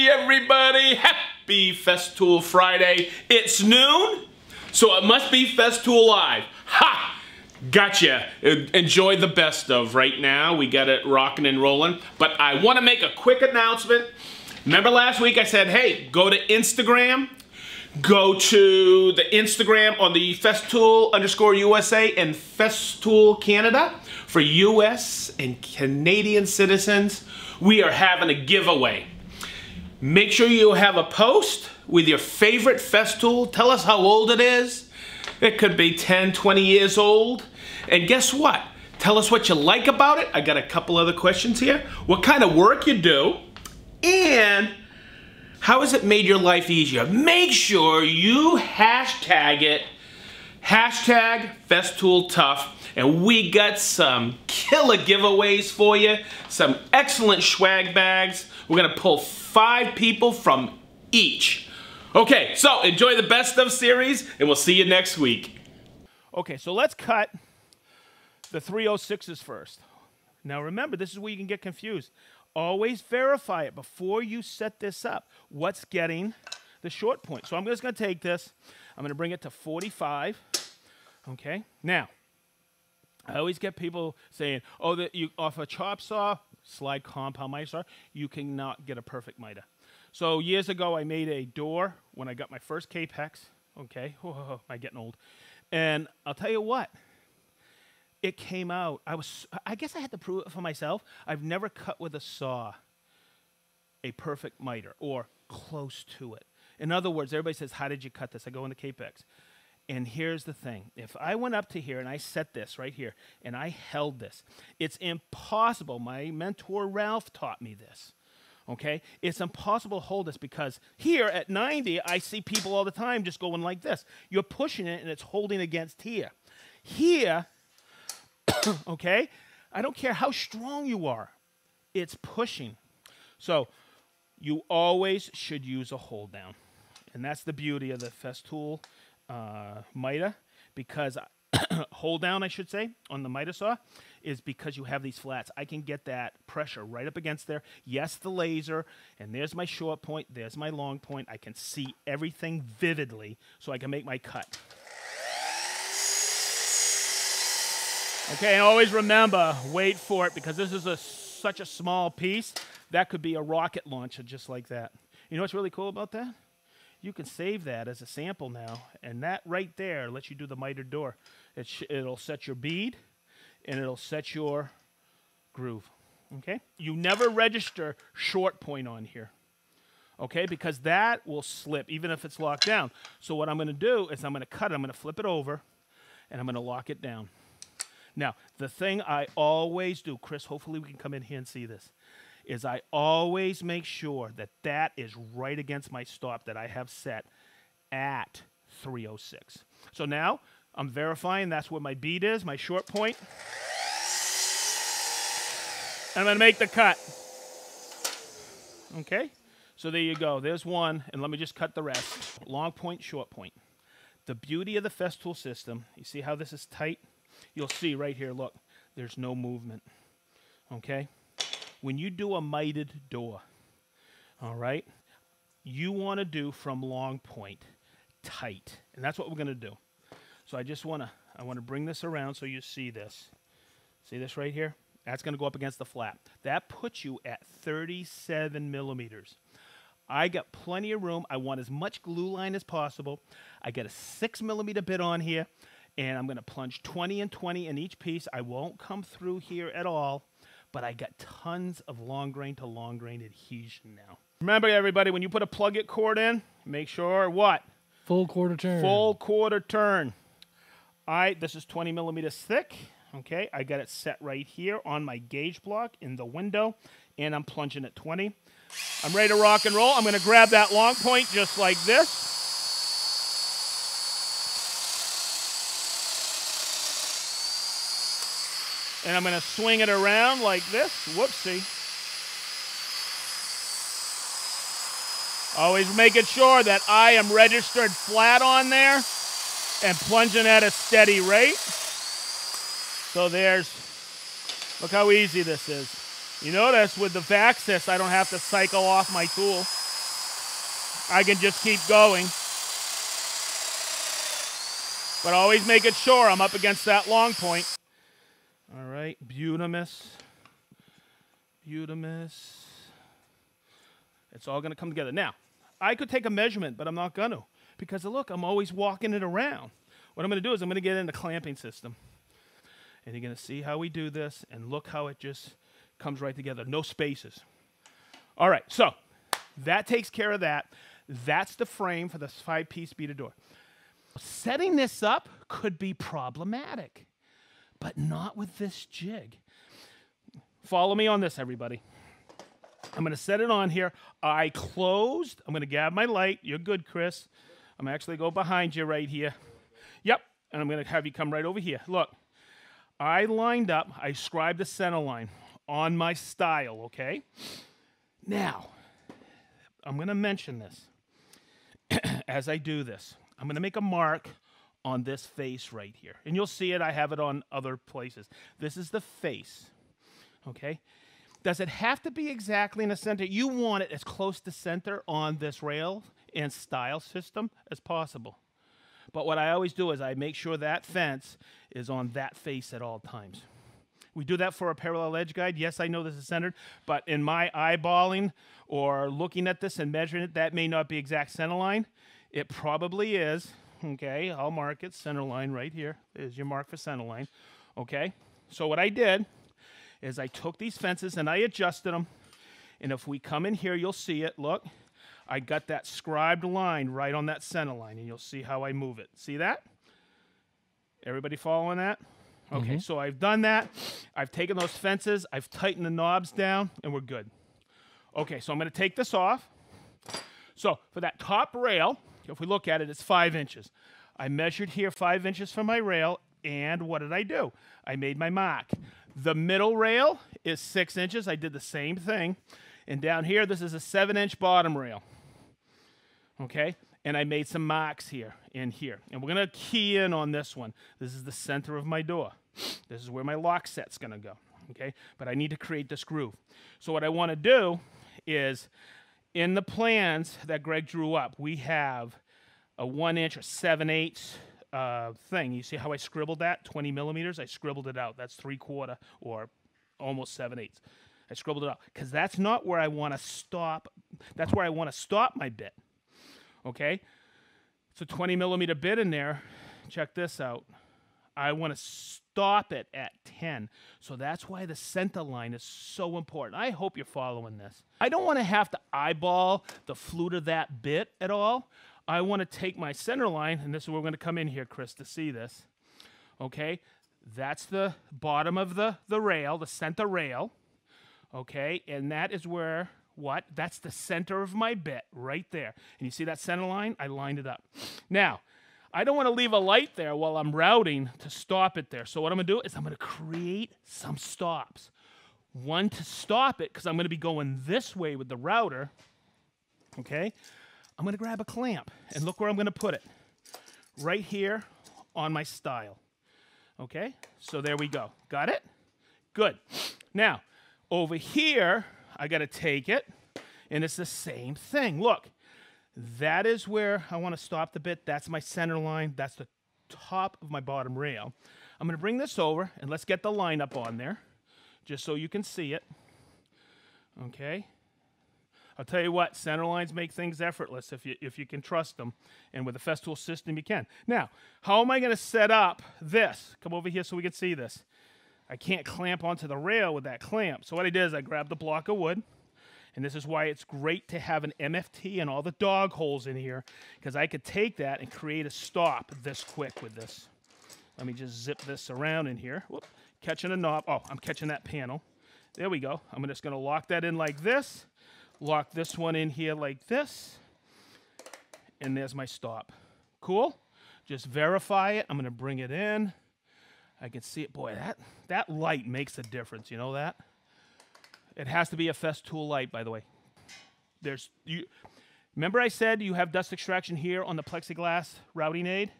Hey everybody, happy Festool Friday. It's noon, so it must be Festool Live. Ha! Gotcha. Enjoy the best of right now. We got it rocking and rolling. But I want to make a quick announcement. Remember last week I said, hey, go to Instagram. Go to the Instagram on the Festool_USA and Festool Canada for US and Canadian citizens. We are having a giveaway. Make sure you have a post with your favorite Festool. Tell us how old it is. It could be 10, 20 years old. And guess what? Tell us what you like about it. I got a couple other questions here. What kind of work you do. And how has it made your life easier? Make sure you hashtag it. Hashtag Festool Tough. And we got some killer giveaways for you. Some excellent swag bags. We're going to pull 5 people from each. Okay, so enjoy the best of series, and we'll see you next week. Okay, so let's cut the 306s first. Now remember, this is where you can get confused. Always verify it before you set this up. What's getting the short point? So I'm just going to take this. I'm going to bring it to 45. Okay, now, I always get people saying, oh, that you off a chop saw, slide compound miter saw, you cannot get a perfect miter. So years ago, I made a door when I got my first Capex. Okay, oh, I'm getting old. And I'll tell you what, it came out. I guess I had to prove it for myself. I've never cut with a saw a perfect miter or close to it. In other words, everybody says, how did you cut this? I go into Capex. And here's the thing. If I went up to here and I set this right here and I held this, it's impossible. My mentor Ralph taught me this. Okay? It's impossible to hold this because here at 90, I see people all the time just going like this. You're pushing it and it's holding against here. Here, okay, I don't care how strong you are. It's pushing. So you always should use a hold down. And that's the beauty of the Festool miter, because hold down, I should say, on the miter saw is because you have these flats. I can get that pressure right up against there. Yes, the laser, and there's my short point, there's my long point. I can see everything vividly so I can make my cut. Okay, and always remember, wait for it, because this is such a small piece. That could be a rocket launcher just like that. You know what's really cool about that? You can save that as a sample now, and that right there lets you do the mitered door. It'll set your bead, and it'll set your groove, okay? You never register short point on here, okay, because that will slip even if it's locked down. So what I'm going to do is I'm going to cut it. I'm going to flip it over, and I'm going to lock it down. Now, the thing I always do, Chris, hopefully we can come in here and see this, is I always make sure that that is right against my stop that I have set at 306. So now I'm verifying that's where my bead is, my short point. And I'm going to make the cut. Okay? So there you go. There's one, and let me just cut the rest. Long point, short point. The beauty of the Festool system, you see how this is tight? You'll see right here, look, there's no movement. Okay? When you do a mitered door, all right, you want to do from long point tight. And that's what we're going to do. So I want to bring this around so you see this. See this right here? That's going to go up against the flap. That puts you at 37 millimeters. I got plenty of room. I want as much glue line as possible. I got a 6 millimeter bit on here, and I'm going to plunge 20 and 20 in each piece. I won't come through here at all. But I got tons of long grain to long grain adhesion now. Remember, everybody, when you put a plug-it cord in, make sure what? Full quarter turn. Full quarter turn. All right, this is 20 millimeters thick. Okay, I got it set right here on my gauge block in the window, and I'm plunging at 20. I'm ready to rock and roll. I'm going to grab that long point just like this. And I'm going to swing it around like this. Whoopsie. Always making sure that I am registered flat on there and plunging at a steady rate. So look how easy this is. You notice with the Vaxis, I don't have to cycle off my tool. I can just keep going. But always making sure I'm up against that long point. All right, Butamus. It's all going to come together. Now, I could take a measurement, but I'm not going to. Because look, I'm always walking it around. What I'm going to do is I'm going to get in the clamping system. And you're going to see how we do this. And look how it just comes right together. No spaces. All right, so that takes care of that. That's the frame for this 5-piece beaded door. Setting this up could be problematic, but not with this jig. Follow me on this, everybody. I'm going to set it on here. I closed. I'm going to grab my light. You're good, Chris. I'm actually go behind you right here. Yep, and I'm going to have you come right over here. Look, I lined up. I scribed the center line on my style, okay? Now, I'm going to mention this as I do this. I'm going to make a mark on this face right here. And you'll see it. I have it on other places. This is the face. Okay? Does it have to be exactly in the center? You want it as close to center on this rail and style system as possible. But what I always do is I make sure that fence is on that face at all times. We do that for a parallel edge guide. Yes, I know this is centered, but in my eyeballing or looking at this and measuring it, that may not be exact center line. It probably is. Okay, I'll mark it, center line right here. There's your mark for center line. Okay, so what I did is I took these fences and I adjusted them. And if we come in here, you'll see it. Look, I got that scribed line right on that center line, and you'll see how I move it. See that? Everybody following that? Okay, so I've done that. I've taken those fences. I've tightened the knobs down, and we're good. Okay, so I'm going to take this off. So for that top rail, if we look at it, it's 5 inches. I measured here 5 inches from my rail, and what did I do? I made my mark. The middle rail is 6 inches. I did the same thing. And down here, this is a 7-inch bottom rail. Okay? And I made some marks here and here. And we're going to key in on this one. This is the center of my door. This is where my lock set's going to go. Okay? But I need to create this groove. So what I want to do is, in the plans that Greg drew up, we have a 1-inch or 7/8 thing. You see how I scribbled that? 20 millimeters. I scribbled it out. That's 3/4 or almost 7/8. I scribbled it out because that's not where I want to stop. That's where I want to stop my bit. Okay? It's a 20 millimeter bit in there. Check this out. I want to stop it at 10. So that's why the center line is so important. I hope you're following this. I don't want to have to eyeball the flute of that bit at all. I want to take my center line, and this is where we're going to come in here, Chris, to see this. Okay? That's the bottom of the rail, the center rail. Okay? And that is where, what? That's the center of my bit right there. And you see that center line? I lined it up. Now, I don't want to leave a light there while I'm routing to stop it there. So what I'm going to do is I'm going to create some stops. One to stop it, because I'm going to be going this way with the router. Okay? I'm going to grab a clamp, and look where I'm going to put it. Right here on my style. Okay? So there we go. Got it? Good. Now, over here, I got to take it, and it's the same thing. Look. That is where I want to stop the bit. That's my center line. That's the top of my bottom rail. I'm going to bring this over, and let's get the line up on there, just so you can see it. Okay? I'll tell you what, center lines make things effortless if you can trust them, and with the Festool system, you can. Now, how am I going to set up this? Come over here so we can see this. I can't clamp onto the rail with that clamp. So what I did is I grabbed a block of wood. And this is why it's great to have an MFT and all the dog holes in here, because I could take that and create a stop this quick with this. Let me just zip this around in here. Whoop, catching a knob. Oh, I'm catching that panel. There we go. I'm just going to lock that in like this. Lock this one in here like this. And there's my stop. Cool? Just verify it. I'm going to bring it in. I can see it. Boy, that light makes a difference. You know that? It has to be a Festool light, by the way. Remember I said you have dust extraction here on the plexiglass routing aid,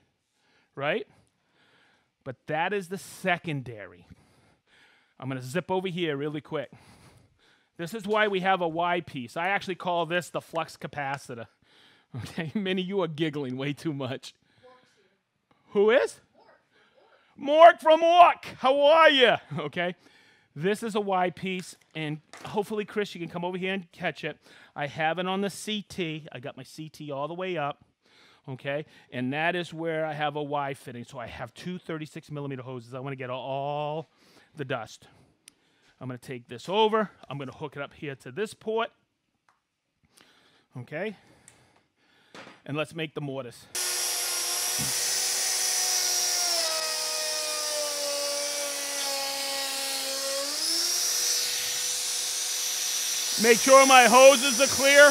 right? But that is the secondary. I'm going to zip over here really quick. This is why we have a Y piece. I actually call this the flux capacitor, Okay, Minnie, you are giggling way too much. Who is? Mork from Ork. How are you? Okay. This is a Y piece, and hopefully, Chris, you can come over here and catch it. I have it on the CT. I got my CT all the way up, okay? And that is where I have a Y fitting. So I have two 36mm hoses. I want to get all the dust. I'm going to take this over. I'm going to hook it up here to this port, okay? And let's make the mortise. Make sure my hoses are clear.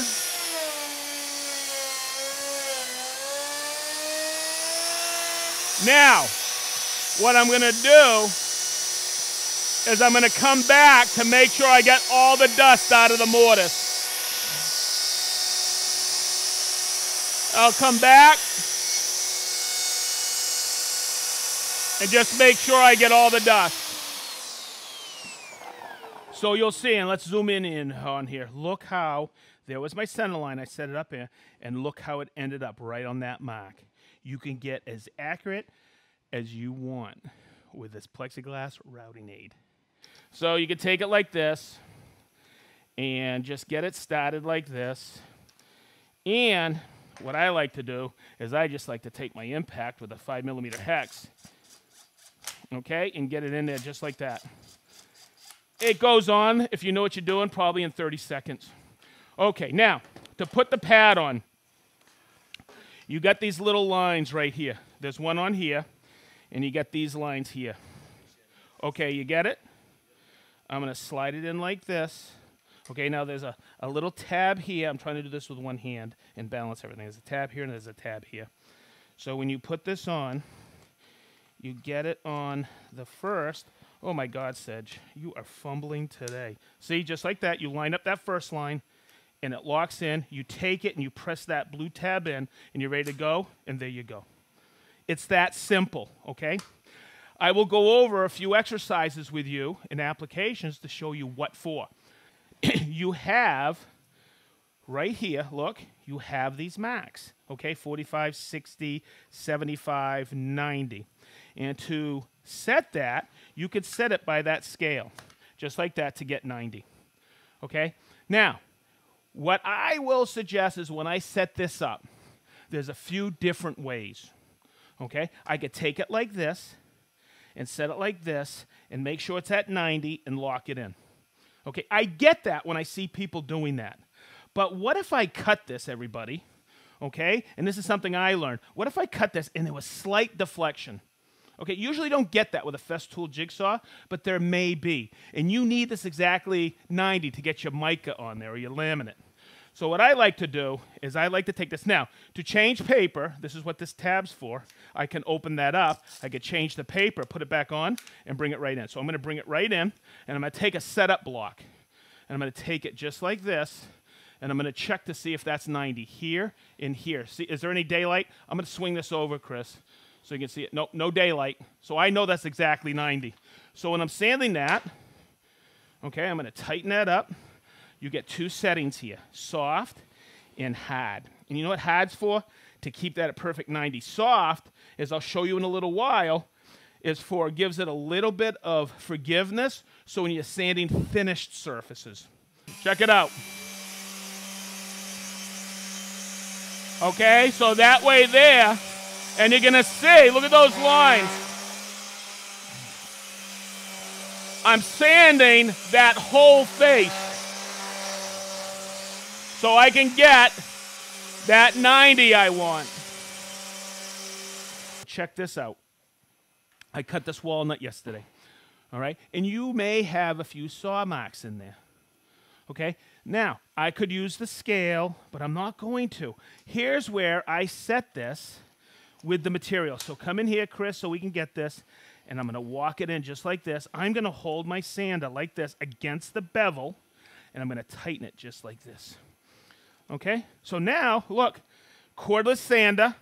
Now, what I'm going to do is I'm going to come back to make sure I get all the dust out of the mortise. I'll come back and just make sure I get all the dust. So you'll see, and let's zoom in on here. Look how, there was my center line. I set it up here, and look how it ended up right on that mark. You can get as accurate as you want with this plexiglass routing aid. So you can take it like this and just get it started like this. And what I like to do is I just like to take my impact with a 5mm hex, okay, and get it in there just like that. It goes on, if you know what you're doing, probably in 30 seconds. Okay, now, to put the pad on, you got these little lines right here. There's one on here, and you got these lines here. Okay, you get it? I'm going to slide it in like this. Okay, now there's a little tab here. I'm trying to do this with one hand and balance everything. There's a tab here, and there's a tab here. So when you put this on, you get it on the first. Oh, my God, Sedge, you are fumbling today. See, just like that, you line up that first line, and it locks in. You take it, and you press that blue tab in, and you're ready to go, and there you go. It's that simple, okay? I will go over a few exercises with you and applications to show you what for. You have, right here, look, you have these marks, okay? 45, 60, 75, 90. And to set that, you could set it by that scale, just like that, to get 90, okay? Now, what I will suggest is when I set this up, there's a few different ways, okay? I could take it like this and set it like this and make sure it's at 90 and lock it in, okay? I get that when I see people doing that. But what if I cut this, everybody, okay? And this is something I learned. What if I cut this and there was slight deflection? Okay, usually don't get that with a Festool jigsaw, but there may be. And you need this exactly 90 to get your mica on there or your laminate. So what I like to do is I like to take this. Now, to change paper, this is what this tab's for. I can open that up. I could change the paper, put it back on, and bring it right in. So I'm going to bring it right in, and I'm going to take a setup block. And I'm going to take it just like this, and I'm going to check to see if that's 90 here and here. See, is there any daylight? I'm going to swing this over, Chris, so you can see it. Nope, no daylight. So I know that's exactly 90. So when I'm sanding that, okay, I'm going to tighten that up. You get two settings here, soft and hard. And you know what hard's for? To keep that at perfect 90. Soft, as I'll show you in a little while, is for, gives it a little bit of forgiveness, so when you're sanding finished surfaces. Check it out. Okay, so that way there, and you're gonna see, look at those lines. I'm sanding that whole face so I can get that 90 I want. Check this out. I cut this walnut yesterday, all right? And you may have a few saw marks in there, okay? Now, I could use the scale, but I'm not going to. Here's where I set this with the material. So come in here, Chris, so we can get this, and I'm going to walk it in just like this. I'm going to hold my sander like this against the bevel, and I'm going to tighten it just like this, okay? So now, look, cordless sander,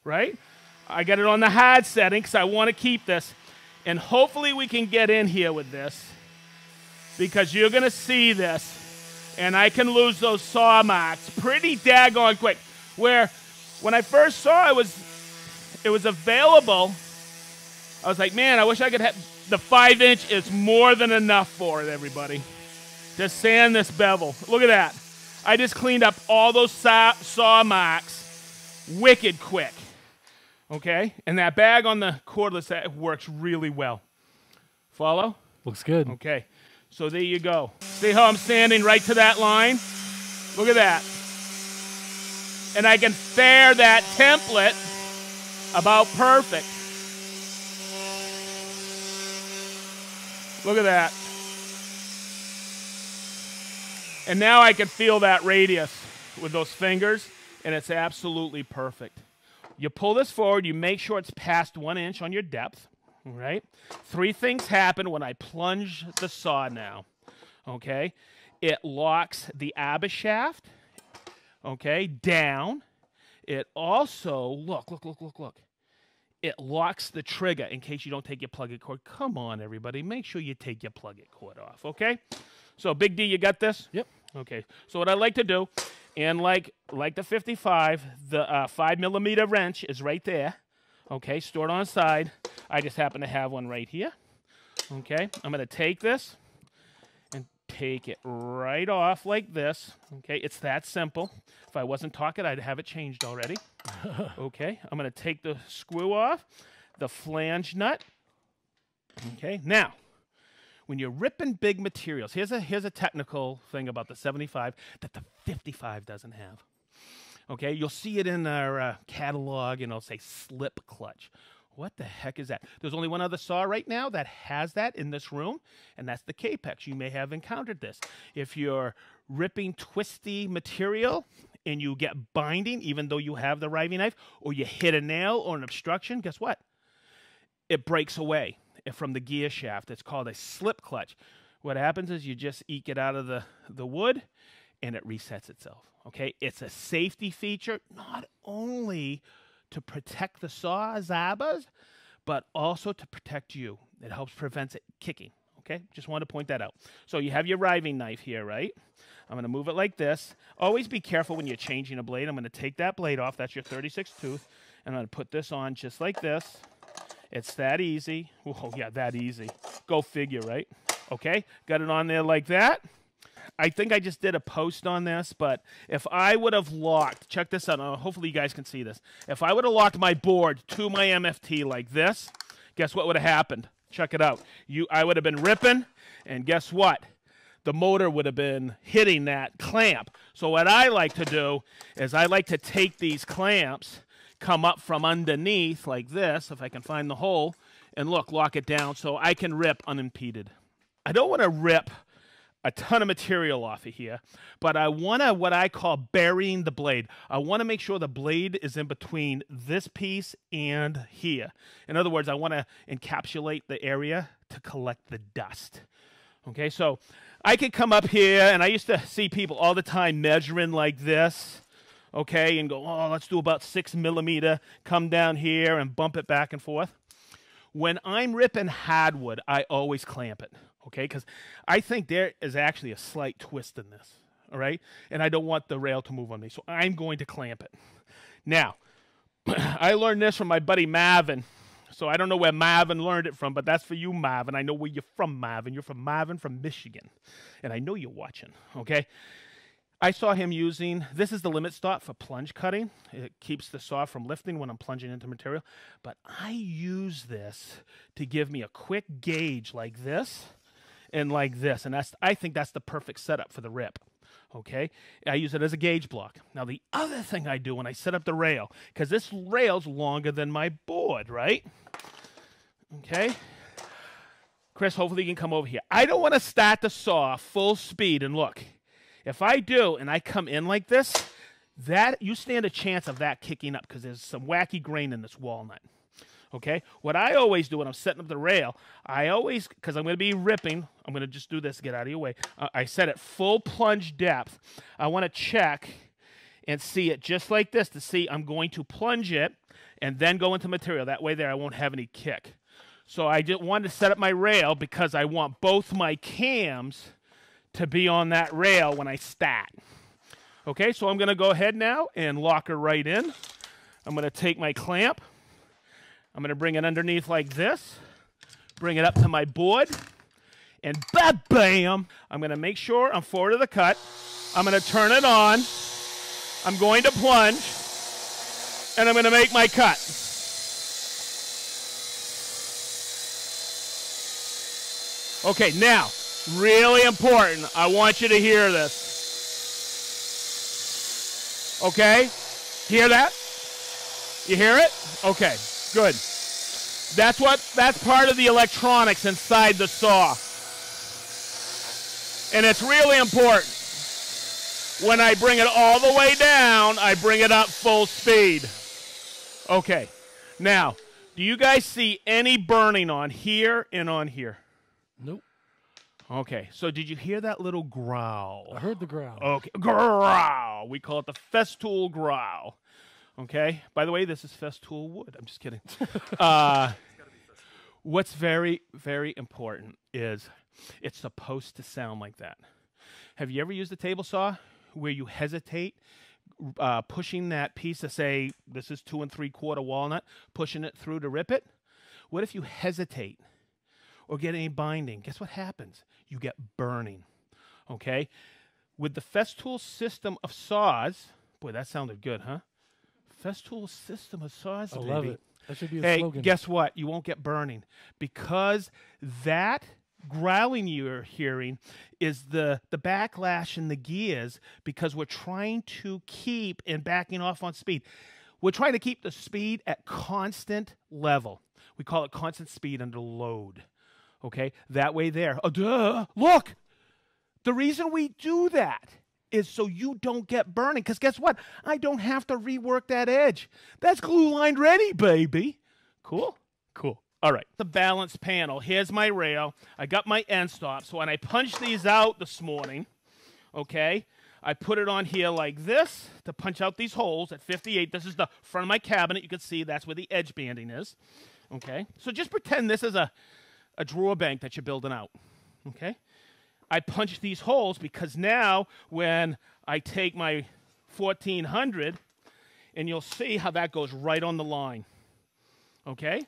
right? I got it on the hard setting because I want to keep this. And hopefully we can get in here with this because you're going to see this. And I can lose those saw marks pretty daggone quick. Where when I first saw it was available, I was like, man, I wish I could have the 5-inch is more than enough for it, everybody. To sand this bevel. Look at that. I just cleaned up all those saw marks wicked quick. Okay? And that bag on the cordless, that works really well. Follow? Looks good. Okay. So there you go. See how I'm sanding right to that line? Look at that. And I can fair that template about perfect. Look at that. And now I can feel that radius with those fingers, and it's absolutely perfect. You pull this forward, you make sure it's past 1 inch on your depth, all right? 3 things happen when I plunge the saw now, okay? It locks the arbor shaft, okay, down. It also, look. It locks the trigger in case you don't take your plug-in cord. Come on, everybody. Make sure you take your plug-in cord off, okay? So, Big D, you got this? Yep. Okay. So what I like to do, and like the 55, the 5mm wrench is right there, okay, stored on the side. I just happen to have one right here, okay? I'm going to take this and take it right off like this, okay? It's that simple. If I wasn't talking, I'd have it changed already. Okay, I'm going to take the screw off, the flange nut. Okay, now, when you're ripping big materials, here's a technical thing about the 75 that the 55 doesn't have. Okay, you'll see it in our catalog, and it'll say slip clutch. What the heck is that? There's only one other saw right now that has that in this room, and that's the Capex. You may have encountered this. If you're ripping twisty material and you get binding, even though you have the riving knife, or you hit a nail or an obstruction, guess what? It breaks away from the gear shaft. It's called a slip clutch. What happens is you just eke it out of the wood, and it resets itself. Okay, it's a safety feature, not only to protect the saw's arbors, but also to protect you. It helps prevent it kicking. Okay, just wanted to point that out. So you have your riving knife here, right? I'm going to move it like this. Always be careful when you're changing a blade. I'm going to take that blade off. That's your 36 tooth. And I'm going to put this on just like this. It's that easy. Oh, yeah, that easy. Go figure, right? Okay, got it on there like that. I think I just did a post on this, but if I would have locked, check this out. Hopefully you guys can see this. If I would have locked my board to my MFT like this, guess what would have happened? Check it out. I would have been ripping, and guess what? The motor would have been hitting that clamp. So what I like to do is I like to take these clamps, come up from underneath like this, if I can find the hole, and lock it down so I can rip unimpeded. I don't want to rip a ton of material off of here, but I want to, what I call burying the blade. I want to make sure the blade is in between this piece and here. In other words, I want to encapsulate the area to collect the dust. Okay, so I could come up here, and I used to see people all the time measuring like this, okay, and go, oh, let's do about 6mm, come down here and bump it back and forth. When I'm ripping hardwood, I always clamp it. Okay, because I think there is actually a slight twist in this, all right? And I don't want the rail to move on me, so I'm going to clamp it. Now, I learned this from my buddy Marvin, so I don't know where Marvin learned it from, but that's for you, Marvin. I know where you're from, Marvin. You're from Marvin from Michigan, and I know you're watching, okay? I saw him using, this is the limit stop for plunge cutting. It keeps the saw from lifting when I'm plunging into material, but I use this to give me a quick gauge like this, and like this, and I think that's the perfect setup for the rip, okay? I use it as a gauge block. Now, the other thing I do when I set up the rail, because this rail's longer than my board, right? Okay? Chris, hopefully you can come over here. I don't want to start the saw full speed, and look, if I do, and I come in like this, you stand a chance of that kicking up, because there's some wacky grain in this walnut. Okay, what I always do when I'm setting up the rail, because I'm going to be ripping, I'm going to just do this to get out of your way. I set it full plunge depth. I want to check and see it just like this to see I'm going to plunge it and then go into material. That way there I won't have any kick. So I just wanted to set up my rail because I want both my cams to be on that rail when I start. Okay, so I'm going to go ahead now and lock her right in. I'm going to take my clamp. I'm going to bring it underneath like this. Bring it up to my board. And bam! I'm going to make sure I'm forward of the cut. I'm going to turn it on. I'm going to plunge. And I'm going to make my cut. Okay, now, really important. I want you to hear this. Okay? Hear that? You hear it? Okay, good. That's part of the electronics inside the saw. And it's really important. When I bring it all the way down, I bring it up full speed. Okay. Now, do you guys see any burning on here and on here? Nope. Okay, so did you hear that little growl? I heard the growl. Okay, growl. We call it the Festool growl. Okay? By the way, this is Festool wood. I'm just kidding. What's very, very important is it's supposed to sound like that. Have you ever used a table saw where you hesitate pushing that piece to say, this is 2 3/4 walnut, pushing it through to rip it? What if you hesitate or get any binding? Guess what happens? You get burning, okay? With the Festool system of saws, boy, that sounded good, huh? Festool system of saws, I baby. love it. That should be a Hey, slogan. guess what? You won't get burning because that growling you're hearing is the backlash in the gears because we're trying to keep and backing off on speed. We're trying to keep the speed at constant level. We call it constant speed under load. Okay? That way there. Oh, duh. Look! The reason we do that is so you don't get burning. Because guess what? I don't have to rework that edge. That's glue lined ready, baby. Cool? Cool. All right. The balance panel. Here's my rail. I got my end stop. So when I punched these out this morning, okay, I put it on here like this to punch out these holes at 58. This is the front of my cabinet. You can see that's where the edge banding is. Okay? So just pretend this is a drawer bank that you're building out. Okay? I punch these holes because now when I take my 1400, and you'll see how that goes right on the line. Okay?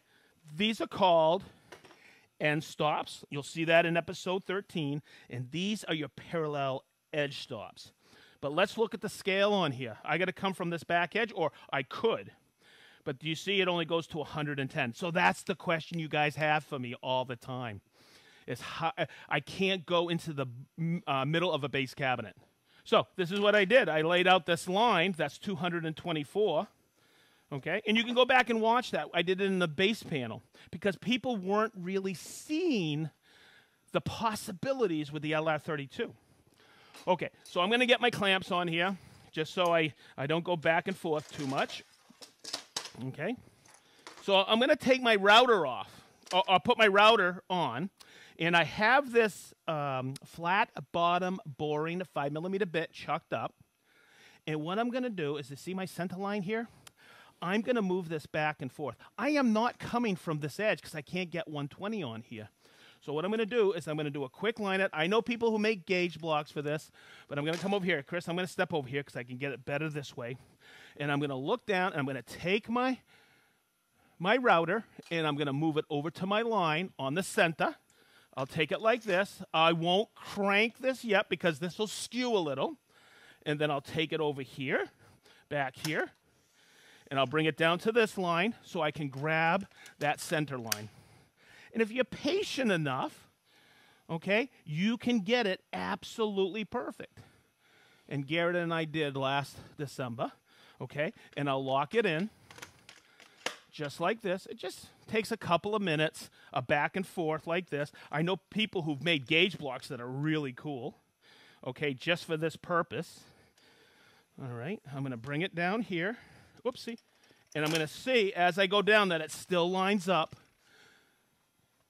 These are called end stops. You'll see that in episode 13. And these are your parallel edge stops. But let's look at the scale on here. I got to come from this back edge, or I could. But do you see it only goes to 110? So that's the question you guys have for me all the time. Is how, I can't go into the middle of a base cabinet. So this is what I did. I laid out this line. That's 224. Okay? And you can go back and watch that. I did it in the base panel because people weren't really seeing the possibilities with the LR32. Okay, so I'm going to get my clamps on here just so I don't go back and forth too much. Okay? So I'm going to take my router off. I'll put my router on. And I have this flat bottom boring 5mm bit chucked up. And what I'm going to do is, to see my center line here, I'm going to move this back and forth. I am not coming from this edge because I can't get 120 on here. So what I'm going to do is I'm going to do a quick line it. I know people who make gauge blocks for this, but I'm going to come over here. Chris, I'm going to step over here because I can get it better this way. And I'm going to look down, and I'm going to take my router, and I'm going to move it over to my line on the center. I'll take it like this. I won't crank this yet because this will skew a little. And then I'll take it over here, back here, and I'll bring it down to this line so I can grab that center line. And if you're patient enough, okay, you can get it absolutely perfect. And Garrett and I did last December, okay? And I'll lock it in just like this. It just takes a couple of minutes, a back and forth like this. I know people who've made gauge blocks that are really cool, okay, just for this purpose. All right, I'm going to bring it down here. Whoopsie. And I'm going to see as I go down that it still lines up.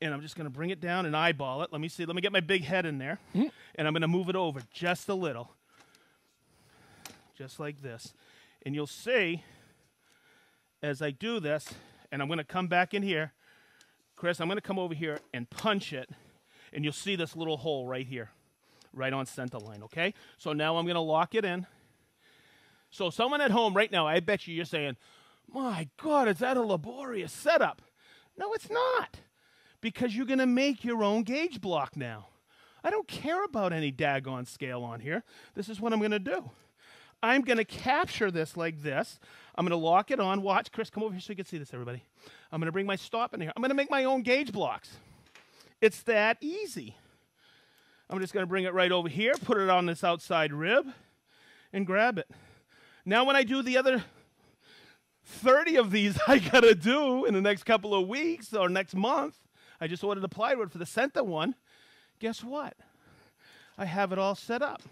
And I'm just going to bring it down and eyeball it. Let me see. Let me get my big head in there. Mm-hmm. And I'm going to move it over just a little. Just like this. And you'll see as I do this, and I'm going to come back in here, Chris, I'm going to come over here and punch it, and you'll see this little hole right here, right on center line, okay? So now I'm going to lock it in, So someone at home right now, I bet you're saying, my God, is that a laborious setup? No, it's not. Because you're going to make your own gauge block now. I don't care about any daggone scale on here. This is what I'm going to do. I'm going to capture this like this. I'm going to lock it on. Watch, Chris, come over here so you can see this, everybody. I'm going to bring my stop in here. I'm going to make my own gauge blocks. It's that easy. I'm just going to bring it right over here, put it on this outside rib, and grab it. Now when I do the other 30 of these I got to do in the next couple of weeks or next month, I just ordered a plywood for the center one. Guess what? I have it all set up.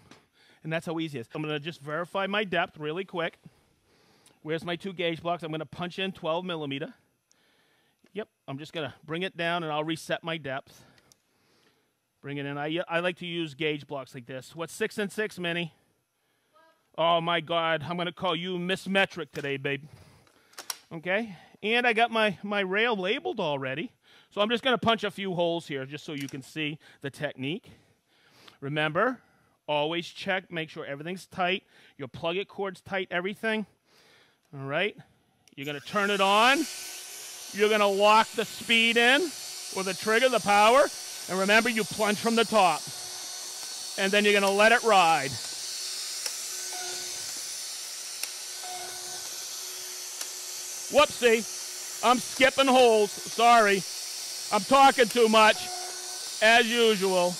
And that's how easy it is. I'm going to just verify my depth really quick. Where's my 2 gauge blocks? I'm going to punch in 12 millimeter. Yep, I'm just going to bring it down and I'll reset my depth. Bring it in. I like to use gauge blocks like this. What's 6 and 6, Minnie? Oh, my God. I'm going to call you Miss Metric today, babe. Okay? And I got my rail labeled already. So I'm just going to punch a few holes here just so you can see the technique. Remember, always check, make sure everything's tight. Your plug-it cord's tight, everything. All right? You're going to turn it on. You're going to lock the speed in or the trigger, the power. And remember, you plunge from the top. And then you're going to let it ride. Whoopsie. I'm skipping holes. Sorry. I'm talking too much, as usual.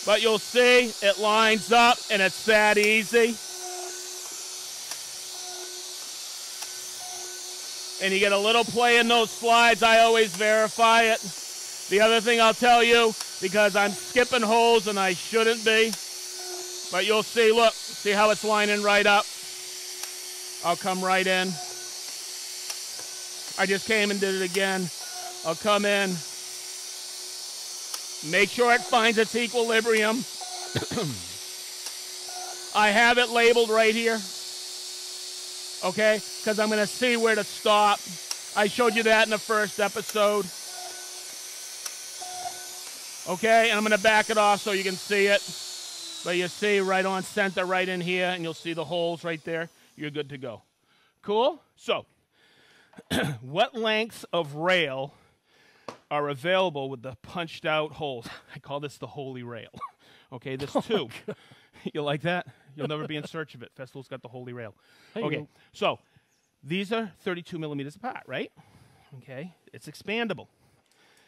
But you'll see it lines up, and it's that easy. And you get a little play in those slides. I always verify it. The other thing I'll tell you, because I'm skipping holes and I shouldn't be, but you'll see, look, see how it's lining right up? I'll come right in. I just came and did it again. I'll come in. Make sure it finds its equilibrium. I have it labeled right here. Okay? Because I'm going to see where to stop. I showed you that in the first episode. Okay? And I'm going to back it off so you can see it. But you see right on center, right in here, and you'll see the holes right there. You're good to go. Cool? So, what lengths of rail are available with the punched out holes? I call this the holy rail. Okay, there's 2. You like that? You'll never be in search of it. Festool's got the holy rail. Okay, so these are 32 millimeters apart, right? Okay, it's expandable.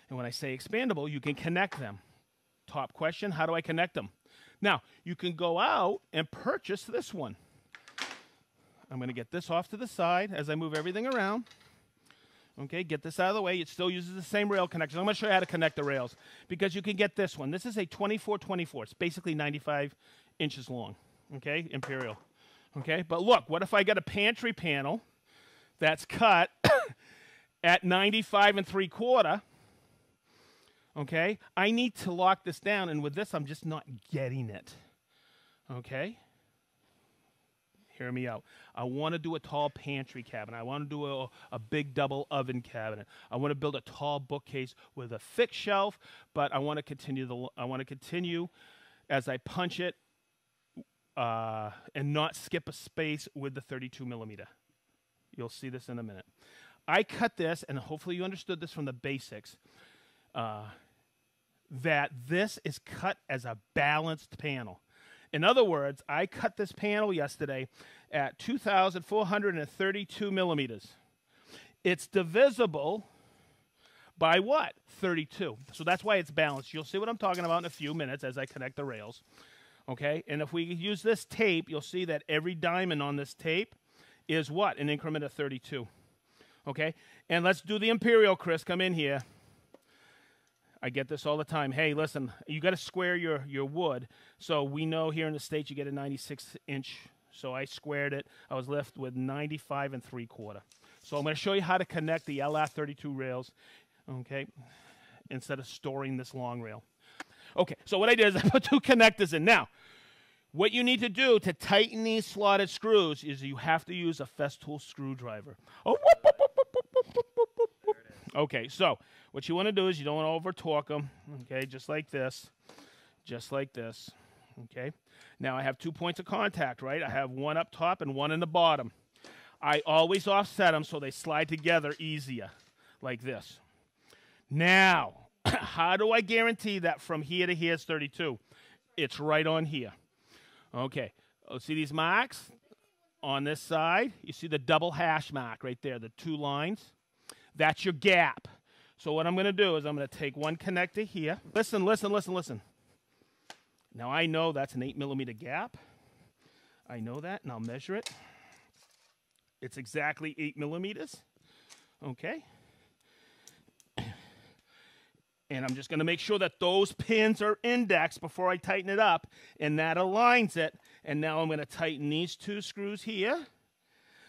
And when I say expandable, you can connect them. Top question, how do I connect them? Now, you can go out and purchase this one. I'm going to get this off to the side as I move everything around. Okay, get this out of the way. It still uses the same rail connection. I'm going to show you how to connect the rails because you can get this one. This is a 24-24. It's basically 95 inches long, okay, imperial. Okay, but look, what if I got a pantry panel that's cut at 95 3/4? Okay, I need to lock this down, and with this, I'm just not getting it. Okay? Hear me out. I want to do a tall pantry cabinet. I want to do a big double oven cabinet. I want to build a tall bookcase with a thick shelf, but I want to continue as I punch it and not skip a space with the 32 millimeter. You'll see this in a minute. I cut this, and hopefully you understood this from the basics, that this is cut as a balanced panel. In other words, I cut this panel yesterday at 2,432 millimeters. It's divisible by what? 32. So that's why it's balanced. You'll see what I'm talking about in a few minutes as I connect the rails. Okay? And if we use this tape, you'll see that every diamond on this tape is what? An increment of 32. Okay? And let's do the imperial, Chris. Come in here. I get this all the time. Hey, listen, you got to square your wood. So we know here in the States you get a 96-inch. So I squared it. I was left with 95 3/4. So I'm going to show you how to connect the LR32 rails, okay, instead of storing this long rail. Okay, so what I did is I put 2 connectors in. Now, what you need to do to tighten these slotted screws is you have to use a Festool screwdriver. Oh, whoop, whoop, whoop, whoop, whoop, whoop, whoop, whoop, whoop. Okay, so what you want to do is you don't want to over torque them, okay, just like this, Okay. Now I have 2 points of contact, right? I have one up top and one in the bottom. I always offset them so they slide together easier, like this. Now, how do I guarantee that from here to here is 32? It's right on here. Okay. See these marks on this side? You see the double hash mark right there, the 2 lines? That's your gap. So what I'm going to do is I'm going to take one connector here. Listen, listen, listen, listen. Now I know that's an 8mm gap. I know that, and I'll measure it. It's exactly 8mm. Okay. And I'm just going to make sure that those pins are indexed before I tighten it up, and that aligns it. And now I'm going to tighten these 2 screws here,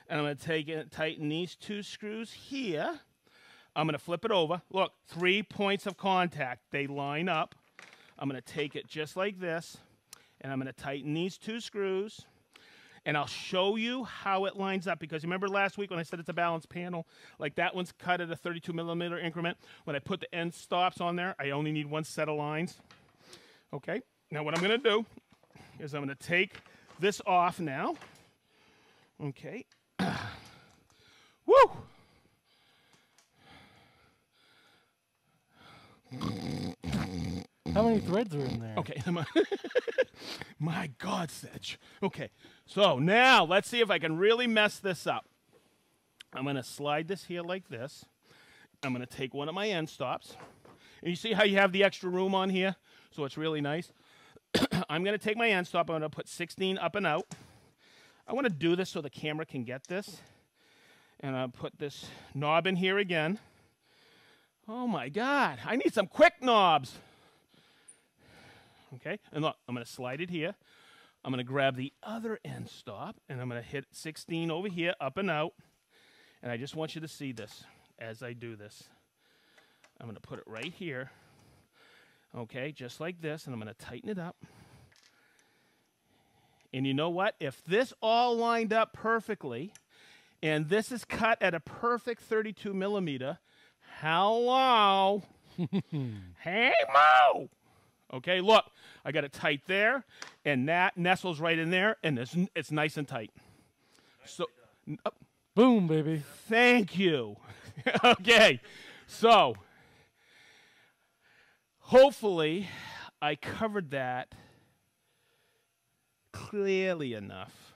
and I'm going to take it, tighten these 2 screws here. I'm going to flip it over. Look, 3 points of contact. They line up. I'm going to take it just like this, and I'm going to tighten these 2 screws. And I'll show you how it lines up, because remember last week when I said it's a balanced panel, like that one's cut at a 32mm increment. When I put the end stops on there, I only need 1 set of lines. Okay, now what I'm going to do is I'm going to take this off now. Okay. Woo! How many threads are in there? Okay. My God, Sedge. Okay, so now let's see if I can really mess this up. I'm going to slide this here like this. I'm going to take one of my end stops. And you see how you have the extra room on here? So it's really nice. I'm going to take my end stop. I'm going to put 16 up and out. I want to do this so the camera can get this. And I'll put this knob in here again. Oh, my God. I need some quick knobs. Okay, and look, I'm going to slide it here. I'm going to grab the other end stop, and I'm going to hit 16 over here, up and out. And I just want you to see this as I do this. I'm going to put it right here. Okay, just like this, and I'm going to tighten it up. And you know what? If this all lined up perfectly, and this is cut at a perfect 32mm, hello? Hey, Mo! Okay, look, I got it tight there, and that nestles right in there, and it's nice and tight. So, Boom, baby. thank you. Okay, so hopefully I covered that clearly enough.